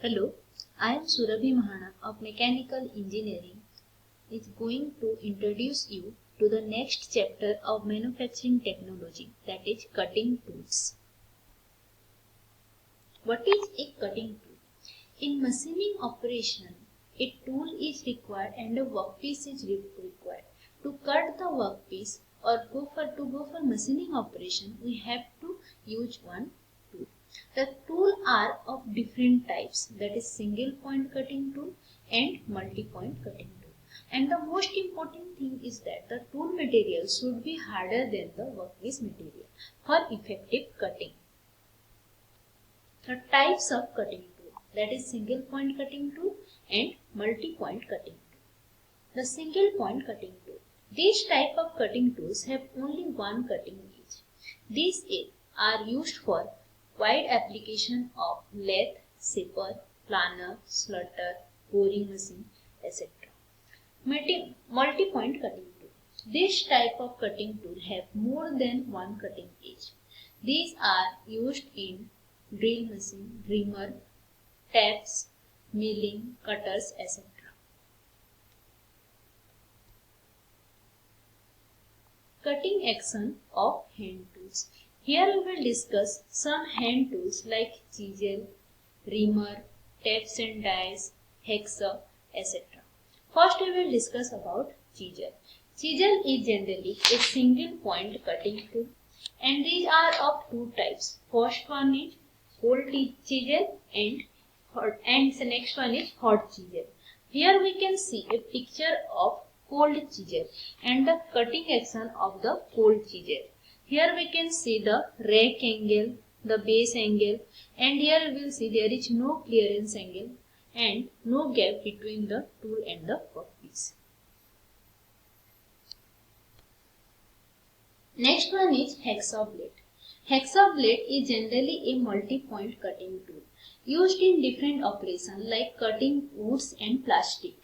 Hello, I am Surabhi Mahana of Mechanical Engineering is going to introduce you to the next chapter of manufacturing technology, that is cutting tools. What is a cutting tool? In machining operation, a tool is required and a workpiece is required. To cut the workpiece or go for machining operation, we have to use one tool. The tools are of different types, that is single point cutting tool and multi-point cutting tool. And the most important thing is that the tool material should be harder than the workpiece material for effective cutting. The types of cutting tool, that is single point cutting tool and multi-point cutting tool. The single point cutting tool. These type of cutting tools have only one cutting edge. These are used for wide application of lathe, shaper, planer, slutter, boring machine, etc. Multi-point cutting tool. This type of cutting tool have more than one cutting edge. These are used in drill machine, reamer, taps, milling, cutters, etc. Cutting action of hand tools. Here we will discuss some hand tools like chisel, reamer, taps and dies, hacksaw, etc. First we will discuss about chisel. Chisel is generally a single point cutting tool and these are of two types. First one is cold chisel and the next one is hot chisel. Here we can see a picture of cold chisel and the cutting action of the cold chisel. Here we can see the rack angle, the base angle, and here we will see there is no clearance angle and no gap between the tool and the workpiece. Next one is hacksaw blade. Hacksaw blade is generally a multi-point cutting tool used in different operations like cutting woods and plastic.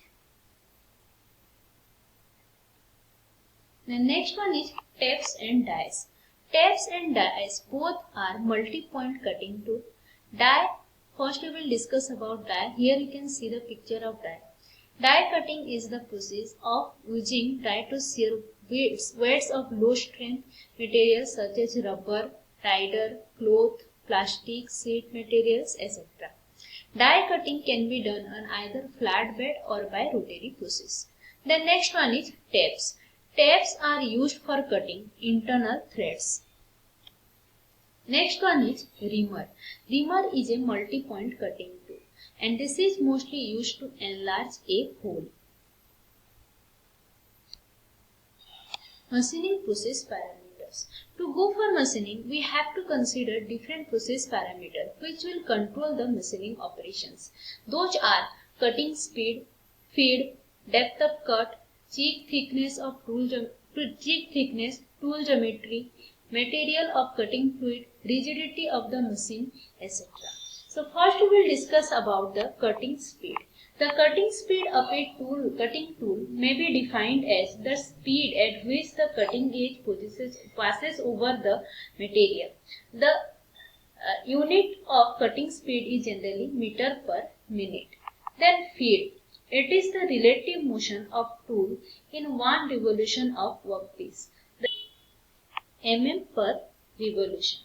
The next one is taps and dies. Taps and dies both are multi-point cutting tool. Die, first we will discuss about die. Here you can see the picture of die. Die cutting is the process of using die to shear weights of low strength materials such as rubber, tider, cloth, plastic, sheet materials, etc. Die cutting can be done on either flat bed or by rotary process. The next one is taps. Taps are used for cutting internal threads. Next one is reamer. Reamer is a multi-point cutting tool and this is mostly used to enlarge a hole. Machining process parameters. To go for machining, we have to consider different process parameters which will control the machining operations. Those are cutting speed, feed, depth of cut, cheek thickness, tool geometry, material of cutting fluid, rigidity of the machine, etc. So first we will discuss about the cutting speed. The cutting speed of a cutting tool may be defined as the speed at which the cutting edge passes over the material. The unit of cutting speed is generally meter per minute. Then feed. It is the relative motion of tool in one revolution of workpiece. The mm per revolution.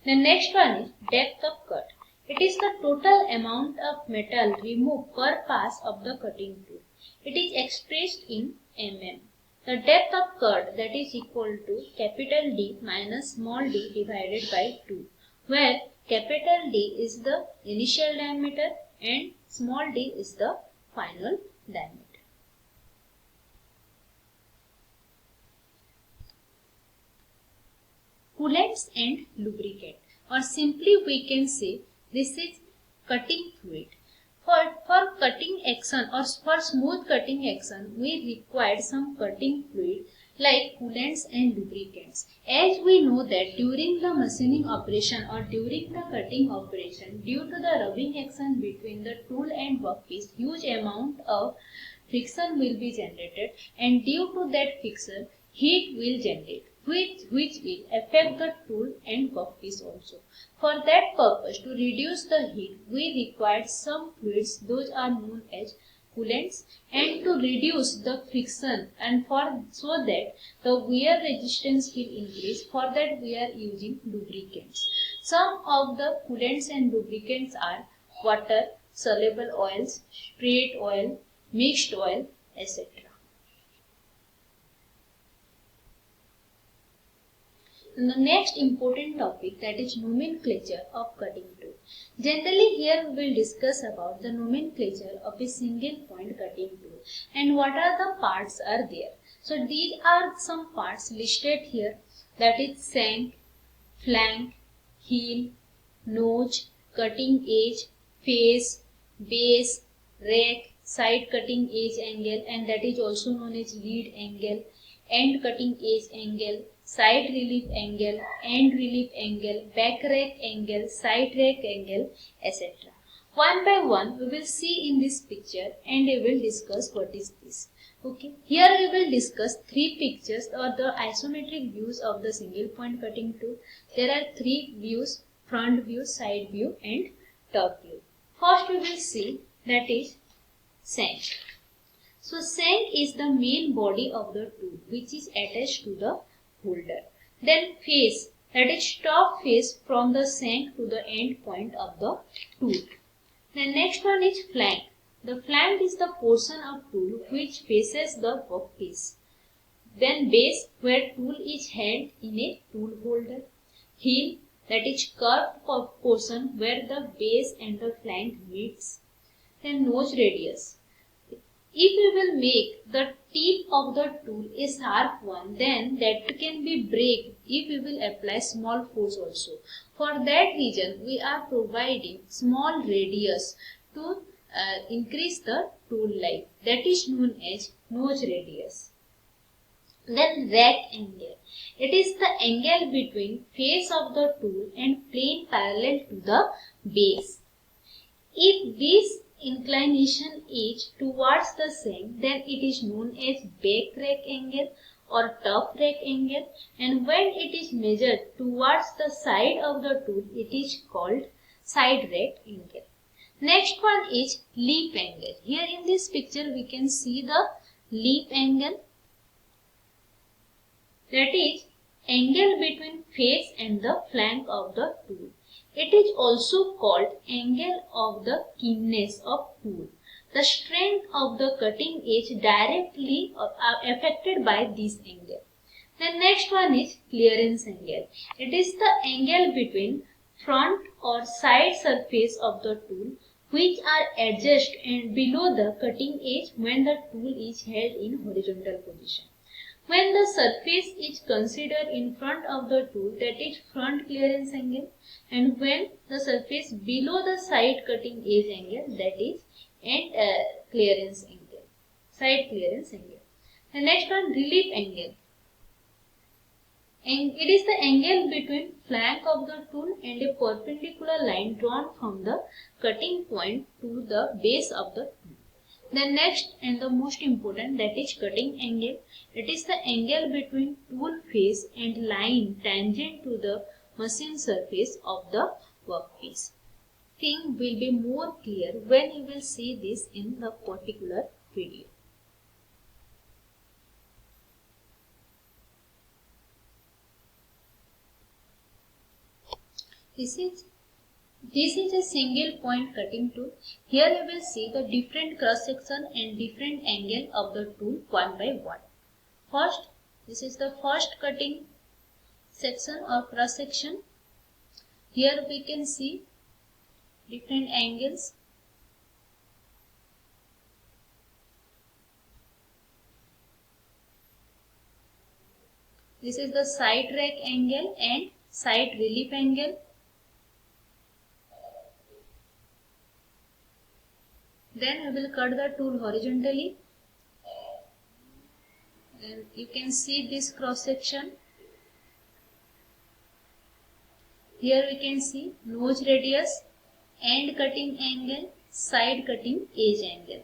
The next one is depth of cut. It is the total amount of metal removed per pass of the cutting tool. It is expressed in mm. The depth of cut, that is equal to capital D minus small d divided by 2, where capital D is the initial diameter and small d is the final diameter. Coolants and lubricant, or simply we can say this is cutting fluid. For cutting action or for smooth cutting action, we require some cutting fluid like coolants and lubricants. As we know that during the machining operation or during the cutting operation, due to the rubbing action between the tool and workpiece, huge amount of friction will be generated and due to that friction, heat will generate, which will affect the tool and workpiece also. For that purpose, to reduce the heat, we require some fluids, those are known as coolants, and to reduce the friction and so that the wear resistance will increase. For that we are using lubricants. Some of the coolants and lubricants are water, soluble oils, straight oil, mixed oil, etc. And the next important topic, that is nomenclature of cutting tool. Generally here we will discuss about the nomenclature of a single point cutting tool and what are the parts are there. So these are some parts listed here, that is shank, flank, heel, nose, cutting edge, face, base, rack, side cutting edge angle, and that is also known as lead angle, end cutting edge angle, side relief angle, end relief angle, back rack angle, side rack angle, etc. One by one we will see in this picture and we will discuss what is this. Okay, here we will discuss three pictures or the isometric views of the single point cutting tool. There are three views: front view, side view and top view. First we will see, that is shank. So shank is the main body of the tool which is attached to the holder. Then face, that is top face from the shank to the end point of the tool. The next one is flank. The flank is the portion of tool which faces the workpiece. Then base, where tool is held in a tool holder. Heel, that is curved portion where the base and the flank meets. Then nose radius. If we will make the tip of the tool a sharp one, then that can be break if we will apply small force also. For that reason, we are providing small radius to increase the tool life. That is known as nose radius. Then rack angle. It is the angle between face of the tool and plane parallel to the base. If this inclination is towards the shank, then it is known as back rack angle or top rack angle, and when it is measured towards the side of the tool, it is called side rack angle. Next one is lip angle. Here in this picture we can see the lip angle, that is angle between face and the flank of the tool. It is also called angle of the keenness of tool. The strength of the cutting edge directly affected by this angle. The next one is clearance angle. It is the angle between front or side surface of the tool which are adjust and below the cutting edge when the tool is held in horizontal position. When the surface is considered in front of the tool, that is front clearance angle, and when the surface below the side cutting edge angle, that is end clearance angle, side clearance angle. The next one, relief angle. And it is the angle between flank of the tool and a perpendicular line drawn from the cutting point to the base of the tool. The next and the most important, that is cutting angle. It is the angle between tool face and line tangent to the machine surface of the workpiece. Thing will be more clear when you will see this in the particular video. This is a single point cutting tool. Here you will see the different cross section and different angle of the tool one by one. First, this is the first cutting section or cross section. Here we can see different angles. This is the side rack angle and side relief angle. Then we will cut the tool horizontally. Then you can see this cross section. Here we can see nose radius, end cutting angle, side cutting edge angle.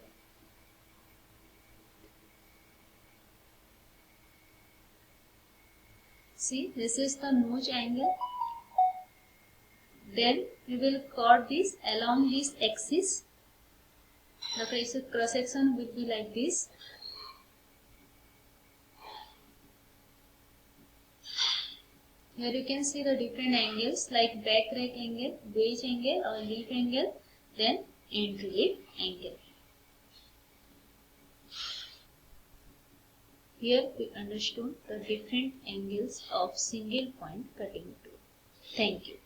See, this is the nose angle. Then we will cut this along this axis. The cross section will be like this. Here you can see the different angles like back rack angle, wedge angle or lip angle, then end lip angle. Here we understood the different angles of single point cutting tool. Thank you.